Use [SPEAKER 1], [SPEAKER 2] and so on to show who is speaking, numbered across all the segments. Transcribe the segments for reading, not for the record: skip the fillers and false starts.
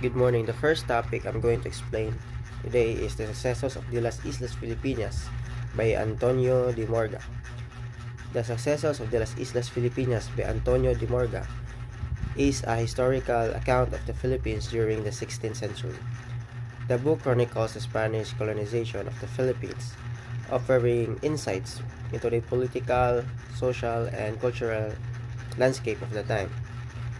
[SPEAKER 1] Good morning. The first topic I'm going to explain today is the successes of de las Islas Filipinas by Antonio de Morga. The successes of de las Islas Filipinas by Antonio de Morga is a historical account of the Philippines during the 16th century. The book chronicles the Spanish colonization of the Philippines, offering insights into the political, social, and cultural landscape of the time.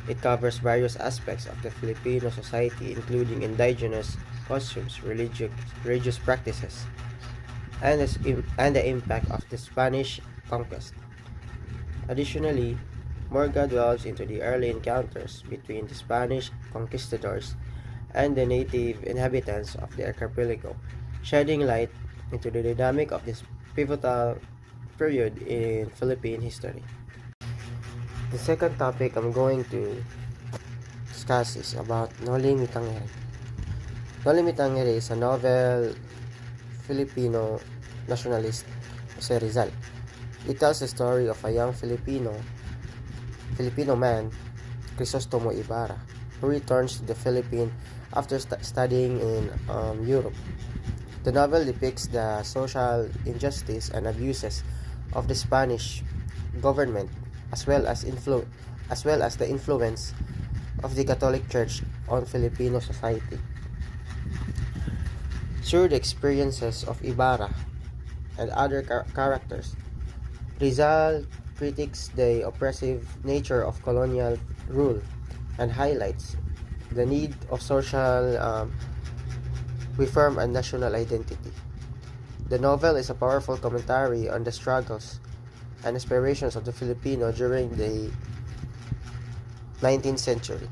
[SPEAKER 1] It covers various aspects of the Filipino society, including indigenous costumes, religious practices, and the impact of the Spanish conquest. Additionally, Morga dwells into the early encounters between the Spanish conquistadors and the native inhabitants of the archipelago, shedding light into the dynamic of this pivotal period in Philippine history. The second topic I'm going to discuss is about Noli Me Tangere. Noli Me Tangere is a novel Filipino nationalist, Jose Rizal. It tells the story of a young Filipino man, Crisostomo Ibarra, who returns to the Philippines after studying in Europe. The novel depicts the social injustice and abuses of the Spanish government, as well as the influence of the Catholic Church on Filipino society. Through the experiences of Ibarra and other characters, Rizal critiques the oppressive nature of colonial rule and highlights the need of social reform and national identity. The novel is a powerful commentary on the struggles and aspirations of the Filipino during the 19th century.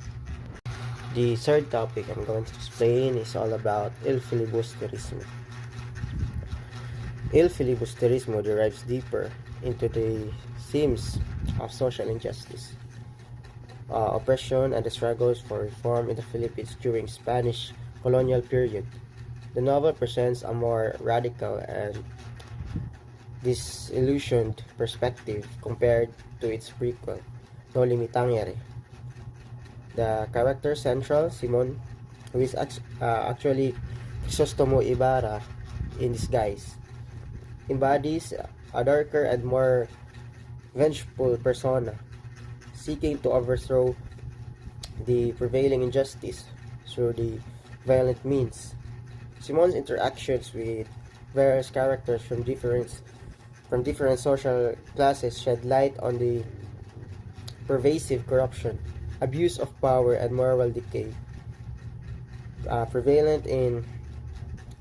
[SPEAKER 1] The third topic I'm going to explain is all about El Filibusterismo. El Filibusterismo derives deeper into the themes of social injustice, oppression, and the struggles for reform in the Philippines during Spanish colonial period. The novel presents a more radical and disillusioned perspective compared to its prequel, Noli Me Tangere. The character central, Simon, who is actually Crisostomo Ibarra in disguise, embodies a darker and more vengeful persona, seeking to overthrow the prevailing injustice through the violent means. Simon's interactions with various characters from different social classes shed light on the pervasive corruption, abuse of power, and moral decay prevalent in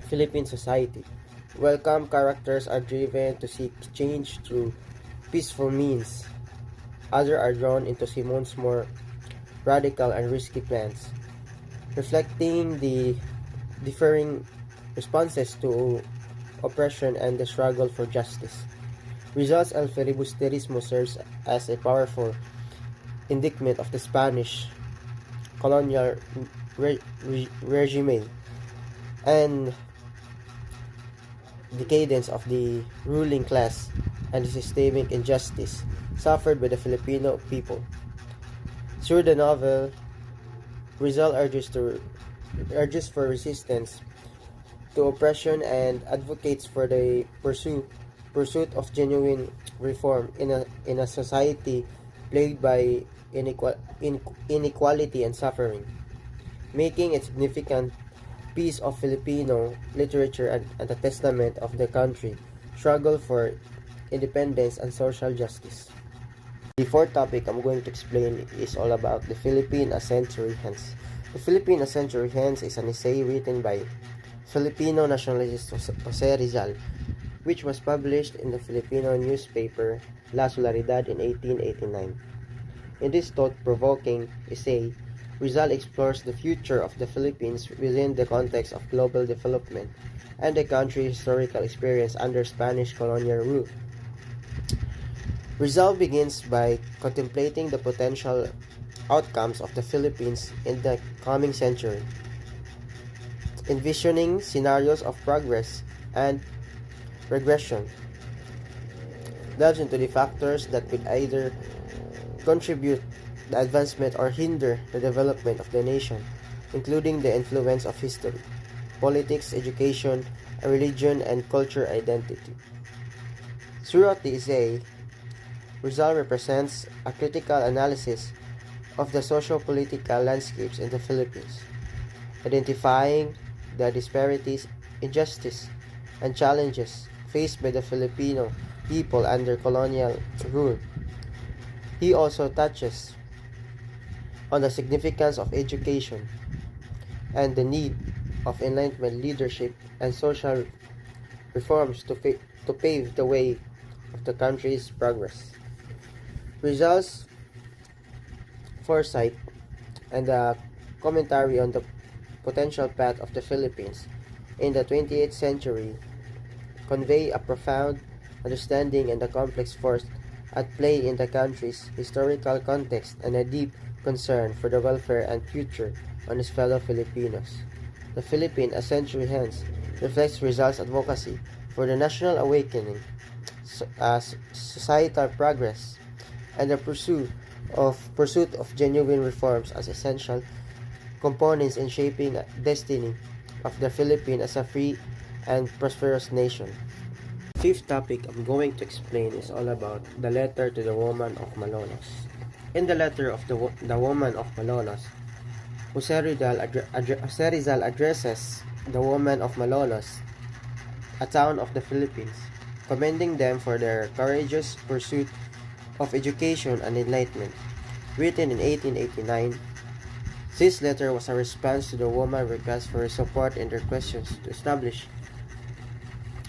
[SPEAKER 1] Philippine society. Welcome characters are driven to seek change through peaceful means. Others are drawn into Simon's more radical and risky plans, reflecting the differing responses to oppression and the struggle for justice. Results, El Filibusterismo serves as a powerful indictment of the Spanish colonial regime and decadence of the ruling class and the systemic injustice suffered by the Filipino people. Through the novel, Rizal urges for resistance to oppression and advocates for the pursuit of genuine reform in a society plagued by inequality and suffering, making a significant piece of Filipino literature and a testament of the country's struggle for independence and social justice. The fourth topic I'm going to explain is all about the Philippine A Century Hence. The Philippine A Century Hence is an essay written by Filipino nationalist Jose Rizal, which was published in the Filipino newspaper La Solidaridad in 1889. In this thought-provoking essay, Rizal explores the future of the Philippines within the context of global development and the country's historical experience under Spanish colonial rule. Rizal begins by contemplating the potential outcomes of the Philippines in the coming century, envisioning scenarios of progress and regression, delves into the factors that could either contribute the advancement or hinder the development of the nation, including the influence of history, politics, education, religion, and culture identity. Throughout the essay, Rizal represents a critical analysis of the socio-political landscapes in the Philippines, identifying the disparities, injustice, and challenges faced by the Filipino people under colonial rule. He also touches on the significance of education and the need of enlightenment leadership and social reforms to pave the way of the country's progress. Rizal's foresight and the commentary on the potential path of the Philippines in the 20th century convey a profound understanding and the complex force at play in the country's historical context and a deep concern for the welfare and future of his fellow Filipinos. The Philippines, a century hence, reflects Rizal's advocacy for the national awakening, societal progress, and the pursuit of genuine reforms as essential components in shaping the destiny of the Philippines as a free and prosperous nation. Fifth topic I'm going to explain is all about the letter to the woman of Malolos. In the letter of the woman of Malolos, Jose Rizal addresses the woman of Malolos, a town of the Philippines, commending them for their courageous pursuit of education and enlightenment. Written in 1889, this letter was a response to the woman's request for support in their questions to establish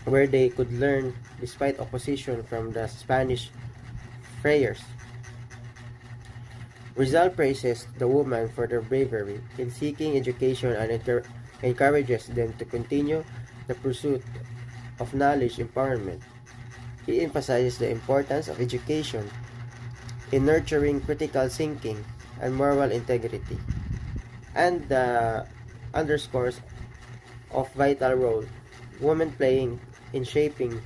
[SPEAKER 1] where they could learn despite opposition from the Spanish friars. Rizal praises the woman for their bravery in seeking education and encourages them to continue the pursuit of knowledge empowerment. He emphasizes the importance of education in nurturing critical thinking and moral integrity, and underscores of vital role women playing in shaping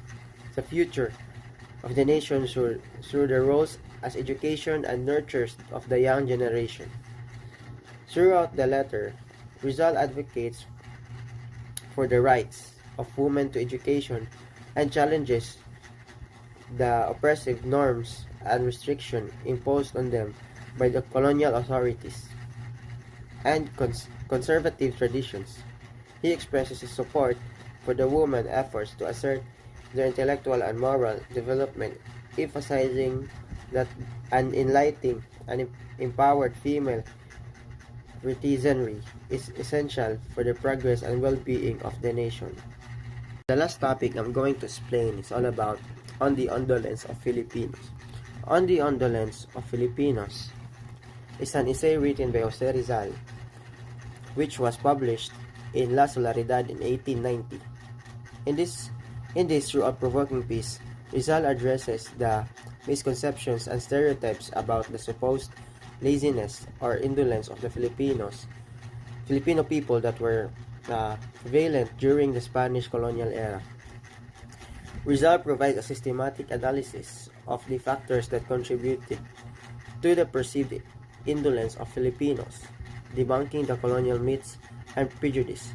[SPEAKER 1] the future of the nation through their roles as education and nurturers of the young generation. Throughout the letter, Rizal advocates for the rights of women to education and challenges the oppressive norms and restrictions imposed on them by the colonial authorities and conservative traditions. He expresses his support for the women's efforts to assert their intellectual and moral development, emphasizing that an enlightening and empowered female citizenry is essential for the progress and well-being of the nation. The last topic I'm going to explain is all about On the Indolence of Filipinos. On the Indolence of Filipinos is an essay written by Jose Rizal, which was published in La Solidaridad in 1890. In this throughout-provoking piece, Rizal addresses the misconceptions and stereotypes about the supposed laziness or indolence of the Filipino people that were prevalent during the Spanish colonial era. Rizal provides a systematic analysis of the factors that contributed to the perceived indolence of Filipinos, debunking the colonial myths and prejudice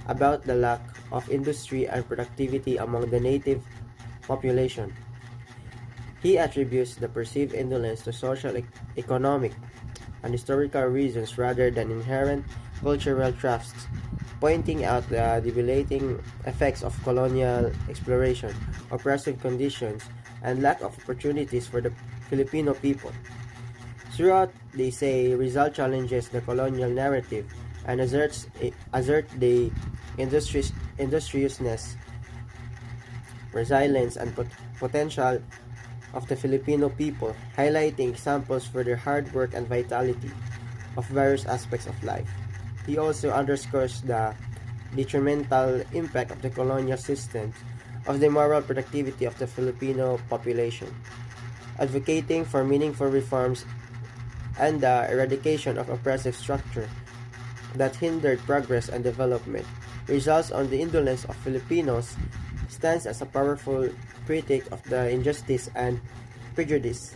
[SPEAKER 1] about the lack of industry and productivity among the native population. He attributes the perceived indolence to social, economic, and historical reasons rather than inherent cultural traits, pointing out the debilitating effects of colonial exploration, oppressive conditions, and lack of opportunities for the Filipino people. Throughout, they say Rizal challenges the colonial narrative and assert the industriousness, resilience, and potential of the Filipino people, highlighting examples for their hard work and vitality of various aspects of life. He also underscores the detrimental impact of the colonial systems of the moral productivity of the Filipino population, advocating for meaningful reforms and the eradication of oppressive structure that hindered progress and development. Results on the indolence of Filipinos stands as a powerful critic of the injustice and prejudice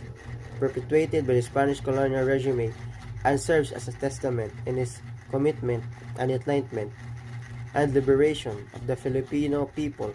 [SPEAKER 1] perpetuated by the Spanish colonial regime and serves as a testament in his commitment, and enlightenment and liberation of the Filipino people